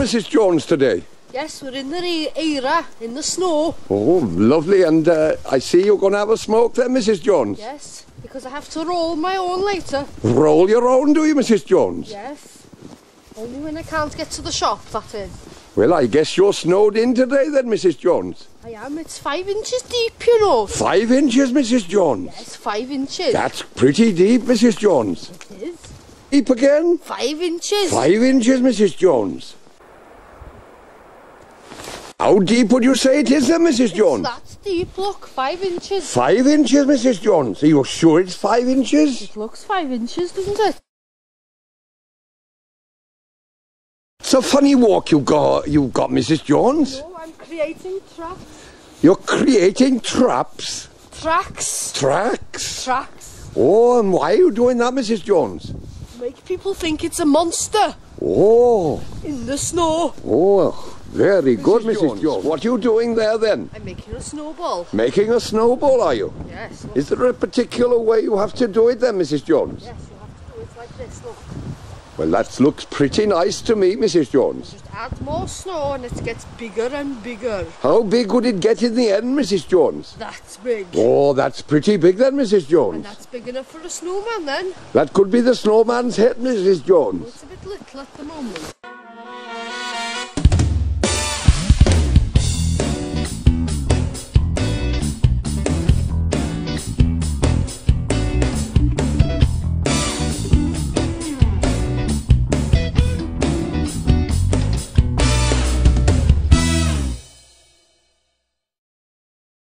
Mrs. Jones, today? Yes, we're in the era, in the snow. Oh, lovely. And I see you're going to have a smoke then, Mrs. Jones? Yes, because I have to roll my own later. Roll your own, do you, Mrs. Jones? Yes. Only when I can't get to the shop, that is. Well, I guess you're snowed in today then, Mrs. Jones? I am. It's 5 inches deep, you know. 5 inches, Mrs. Jones? Yes, 5 inches. That's pretty deep, Mrs. Jones. It is. Deep again? 5 inches. 5 inches, Mrs. Jones. How deep would you say it is then, Mrs. Jones? That's deep, look, 5 inches. 5 inches, Mrs. Jones. Are you sure it's 5 inches? It looks 5 inches, doesn't it? It's a funny walk you've got, Mrs. Jones. No, I'm creating traps. You're creating traps? Tracks. Tracks? Tracks. Oh, and why are you doing that, Mrs. Jones? Make people think it's a monster. Oh. In the snow. Oh, very good, Mrs. Jones. What are you doing there then? I'm making a snowball. Making a snowball, are you? Yes. Look. Is there a particular way you have to do it then, Mrs. Jones? Yes, you have to do it like this, look. Well, that looks pretty nice to me, Mrs. Jones. Just add more snow and it gets bigger and bigger. How big would it get in the end, Mrs. Jones? That's big. Oh, that's pretty big then, Mrs. And Jones. that's big enough for a snowman then. That could be the snowman's head, Mrs. Jones. It's a bit little at the moment.